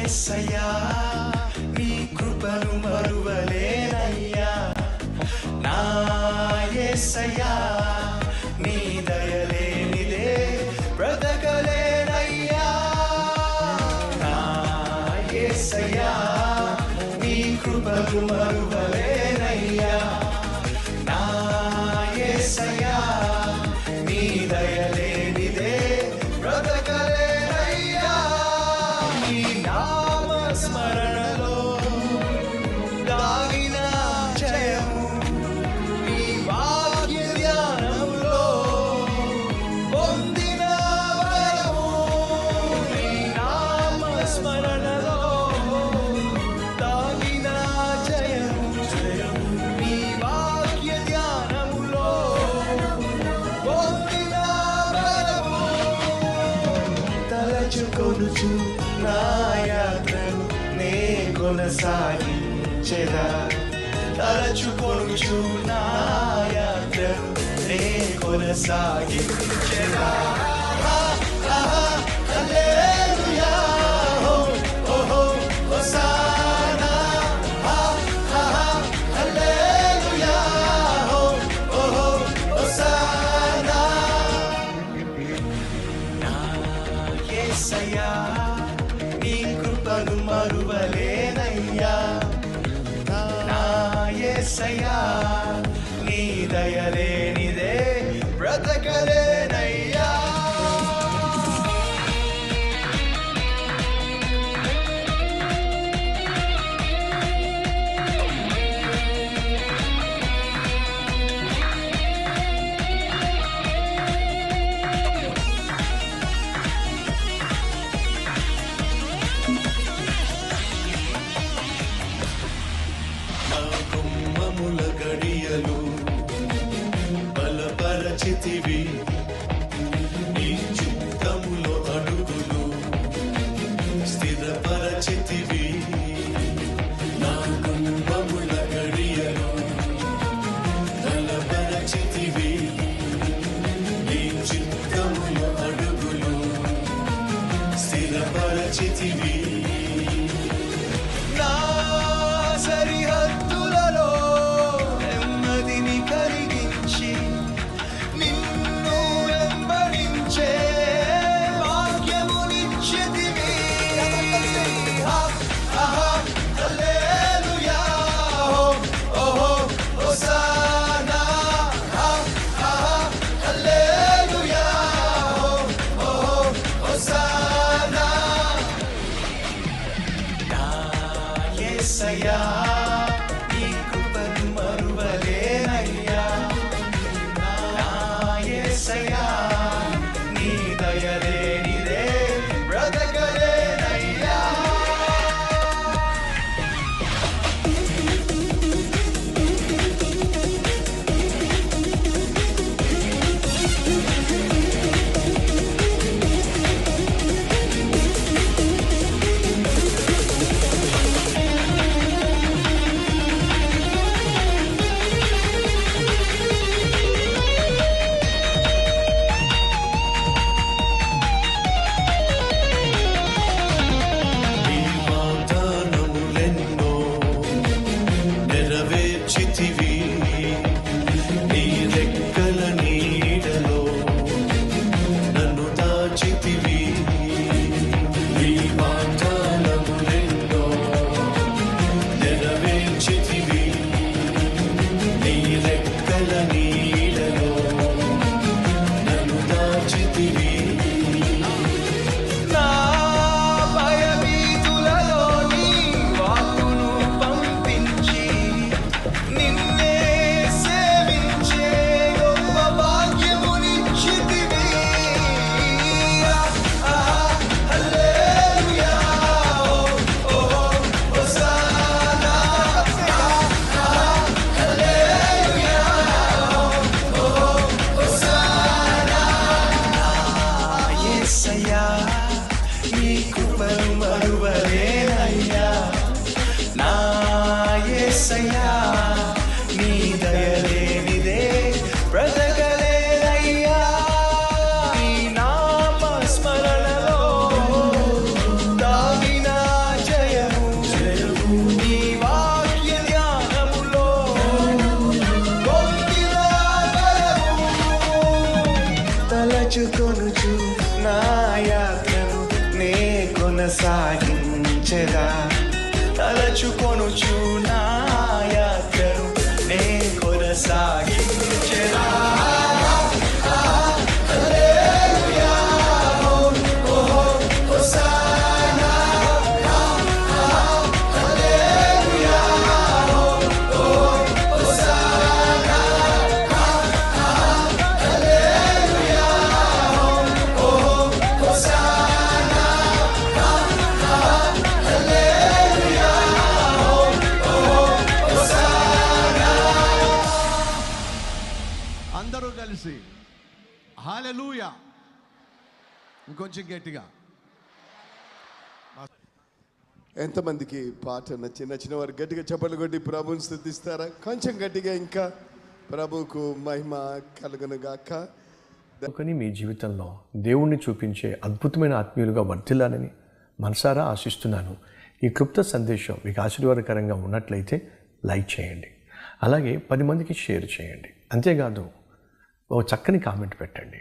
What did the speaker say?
యేసయ్యా నీ కృపను మరువలేనయ్యా నా యేసయ్యా నీ దయలేనిదే బ్రతకలేనయ్యా నా యేసయ్యా నీ కృపను మరువలేనయ్యా నా యేసయ్యా నీ దయలేనిదే బ్రతకలేనయ్యా నీ నామ స్మరణలో దాగిన జయము నీ వాక్య ధ్యానములో పొందిన వరము నీ నామ స్మరణలో దాగిన జయము నీ వాక్య ధ్యానములో పొందిన వరము తలచుకొనుచు నా యాత్రను నే కొనసాగించెదా తలచుకొనుచు నా యాత్రను నే కొనసాగించెదా హల్లెలూయా ఓహో హోసానా హల్లెలూయా ఓహో హోసానా నా యేసయ్యా నీ కృపను మరువలేనయ్యా నా యేసయ్యా నీ దయలేనిదే బ్రతకలేనయ్యా నా గుమ్మముల గడియలు బలపరచితివి నీ చిత్తములో అడుగులు స్థిరపరచితివి నా గుమ్మముల గడియలు బలపరచితివి నీ చిత్తములో అడుగులు స్థిరపరచితివి నా సరిహద్దులలో నెమ్మదిని కలిగించి నిన్ను వెంబడించే భాగ్యమునిచ్చితివి హల్లెలూయా ఓహో హోసానా హల్లెలూయా ఓహో హోసానా కొనసాగించెదా తలచుకొనుచు నా యాత్రను నే కొనసాగించెదా హల్లెలూయా ఓహో హోసానా హల్లెలూయా ఓహో హోసానా హల్లెలూయా ఓహో హోసానా హల్లెలూయా ఓహో హోసానా. అందరూ కలిసి హల్లెలూయా. ఇంకొంచెం గట్టిగా. ఎంతమందికి పాట నచ్చిన వారు గట్టిగా చప్పట్లు కొట్టి ప్రభువుని స్తుతిస్తారా? కొంచెం గట్టిగా ఇంకా ప్రభువుకు మహిమ కలుగునుగాక. కానీ మీ జీవితంలో దేవుణ్ణి చూపించే అద్భుతమైన ఆత్మీయులుగా వర్ధిల్లాలని మనసారా ఆశిస్తున్నాను. ఈ క్లుప్త సందేశం మీకు ఆశీర్వాదకరంగా ఉన్నట్లయితే లైక్ చేయండి, అలాగే 10 మందికి షేర్ చేయండి. అంతేకాదు ఓ చక్కని కామెంట్ పెట్టండి.